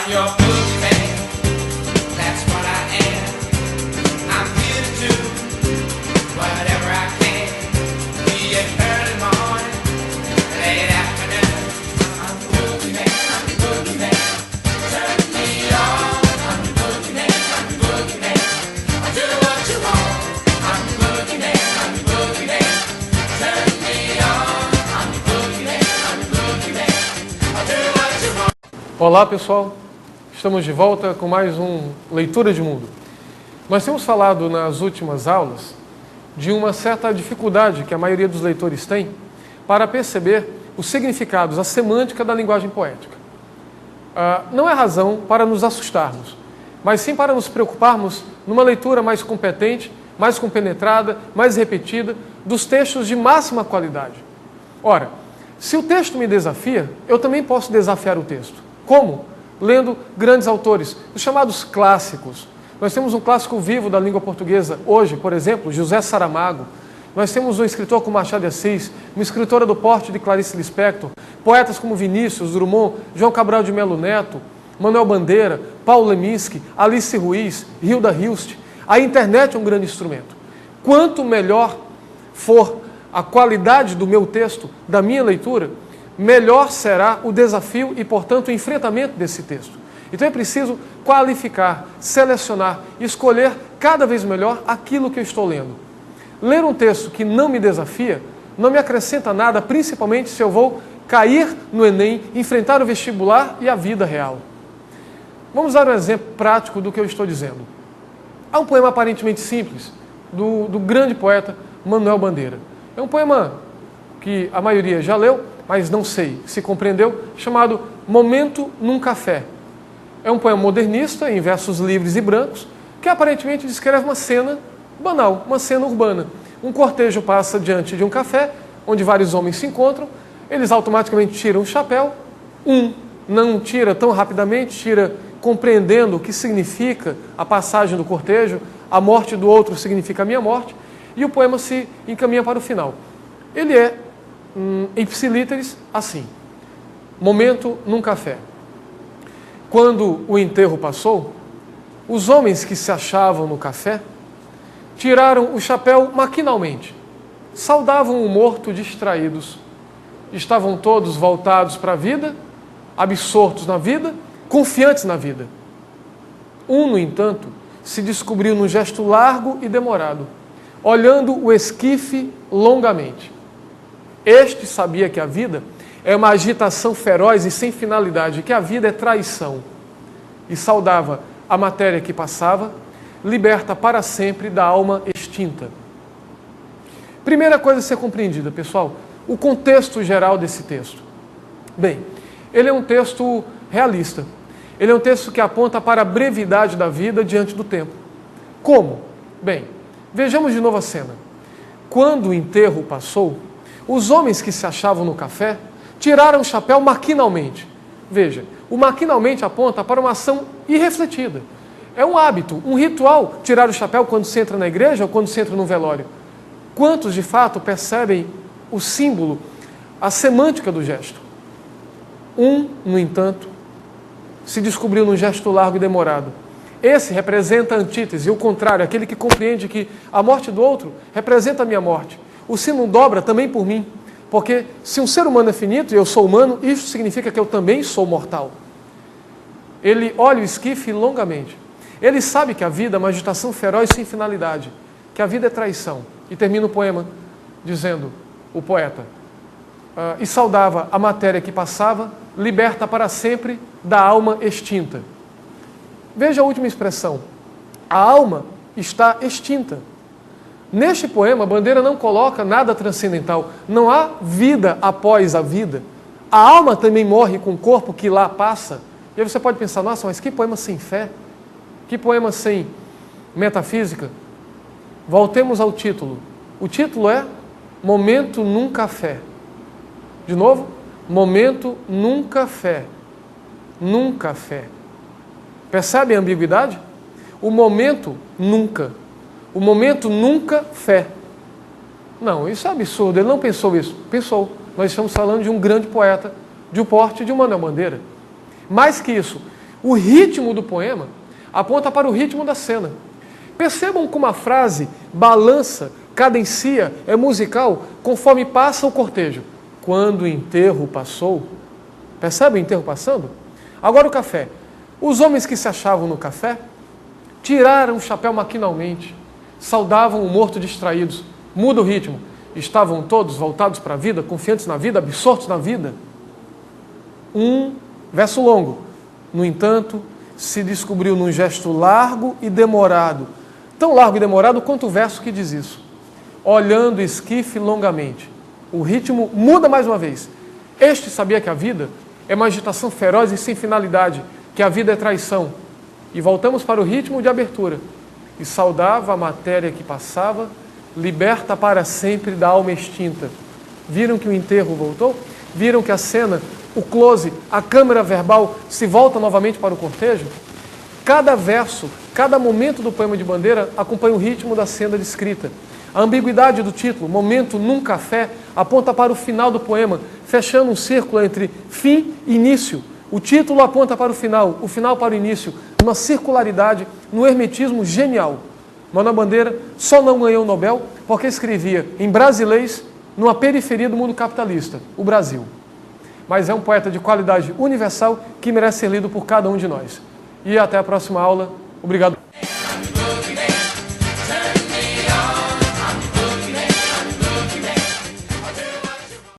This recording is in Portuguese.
your boogeyman. That's what I am. I'm here to do whatever I can. Be it early morning, late afternoon. I'm the boogeyman, I'm the boogeyman. Turn me on. I'm the boogeyman, I'm the boogeyman. I'll do what you want. I'm the boogeyman, I'm the boogeyman. Turn me on. I'm the boogeyman, I'm the boogeyman. I'll do what you want. Olá pessoal, estamos de volta com mais um Leitura de Mundo. Nós temos falado nas últimas aulas de uma certa dificuldade que a maioria dos leitores tem para perceber os significados, a semântica da linguagem poética. Não é razão para nos assustarmos, mas sim para nos preocuparmos numa leitura mais competente, mais compenetrada, mais repetida, dos textos de máxima qualidade. Ora, se o texto me desafia, eu também posso desafiar o texto. Como? Lendo grandes autores, os chamados clássicos. Nós temos um clássico vivo da língua portuguesa hoje, por exemplo, José Saramago. Nós temos um escritor como Machado de Assis, uma escritora do porte de Clarice Lispector, poetas como Vinícius, Drummond, João Cabral de Melo Neto, Manuel Bandeira, Paulo Leminski, Alice Ruiz, Hilda Hilst. A internet é um grande instrumento. Quanto melhor for a qualidade do meu texto, da minha leitura, melhor será o desafio e, portanto, o enfrentamento desse texto. Então é preciso qualificar, selecionar, escolher cada vez melhor aquilo que eu estou lendo. Ler um texto que não me desafia não me acrescenta nada, principalmente se eu vou cair no Enem, enfrentar o vestibular e a vida real. Vamos dar um exemplo prático do que eu estou dizendo. Há um poema aparentemente simples, do grande poeta Manuel Bandeira. É um poema que a maioria já leu, mas não sei se compreendeu, chamado Momento num Café. É um poema modernista, em versos livres e brancos, que aparentemente descreve uma cena banal, uma cena urbana. Um cortejo passa diante de um café, onde vários homens se encontram, eles automaticamente tiram o chapéu, um não tira tão rapidamente, tira compreendendo o que significa a passagem do cortejo, a morte do outro significa a minha morte, e o poema se encaminha para o final. Ele é, ipsilíteris, assim. Momento num café. Quando o enterro passou, os homens que se achavam no café tiraram o chapéu maquinalmente. Saudavam o morto distraídos. Estavam todos voltados para a vida, absortos na vida, confiantes na vida. Um, no entanto, se descobriu num gesto largo e demorado, olhando o esquife longamente. Este sabia que a vida é uma agitação feroz e sem finalidade, que a vida é traição. E saudava a matéria que passava, liberta para sempre da alma extinta. Primeira coisa a ser compreendida, pessoal, o contexto geral desse texto. Bem, ele é um texto realista. Ele é um texto que aponta para a brevidade da vida diante do tempo. Como? Bem, vejamos de novo a cena. Quando o enterro passou, os homens que se achavam no café tiraram o chapéu maquinalmente. Veja, o maquinalmente aponta para uma ação irrefletida. É um hábito, um ritual, tirar o chapéu quando se entra na igreja ou quando se entra no velório. Quantos, de fato, percebem o símbolo, a semântica do gesto? Um, no entanto, se descobriu num gesto largo e demorado. Esse representa a antítese, o contrário, aquele que compreende que a morte do outro representa a minha morte. O sino dobra também por mim, porque se um ser humano é finito e eu sou humano, isso significa que eu também sou mortal. Ele olha o esquife longamente. Ele sabe que a vida é uma agitação feroz sem finalidade, que a vida é traição. E termina o poema dizendo, o poeta, e saudava a matéria que passava, liberta para sempre da alma extinta. Veja a última expressão. A alma está extinta. Neste poema, Bandeira não coloca nada transcendental. Não há vida após a vida. A alma também morre com o corpo que lá passa. E aí você pode pensar, nossa, mas que poema sem fé? Que poema sem metafísica? Voltemos ao título. O título é Momento num Café. De novo, Momento num Café. Num café. Percebe a ambiguidade? O momento nunca. O momento nunca fé. Não, isso é absurdo. Ele não pensou isso. Pensou. Nós estamos falando de um grande poeta, de um porte de Manuel Bandeira. Mais que isso, O ritmo do poema aponta para o ritmo da cena. Percebam como a frase balança, cadencia, é musical, conforme passa o cortejo. Quando o enterro passou. Percebe o enterro passando? Agora o café. Os homens que se achavam no café tiraram o chapéu maquinalmente, saudavam o morto distraídos. Muda o ritmo. Estavam todos voltados para a vida, confiantes na vida, absortos na vida. Um verso longo. No entanto, se descobriu num gesto largo e demorado. Tão largo e demorado quanto o verso que diz isso. Olhando o esquife longamente. O ritmo muda mais uma vez. Este sabia que a vida é uma agitação feroz e sem finalidade, que a vida é traição. E voltamos para o ritmo de abertura. E saudava a matéria que passava, liberta para sempre da alma extinta. Viram que o enterro voltou? Viram que a cena, o close, a câmera verbal se volta novamente para o cortejo? Cada verso, cada momento do poema de Bandeira acompanha o ritmo da cena descrita. A ambiguidade do título, Momento num Café, aponta para o final do poema, fechando um círculo entre fim e início. O título aponta para o final para o início, uma circularidade, no hermetismo genial. Manuel Bandeira só não ganhou o Nobel porque escrevia em brasilês numa periferia do mundo capitalista, o Brasil. Mas é um poeta de qualidade universal que merece ser lido por cada um de nós. E até a próxima aula. Obrigado.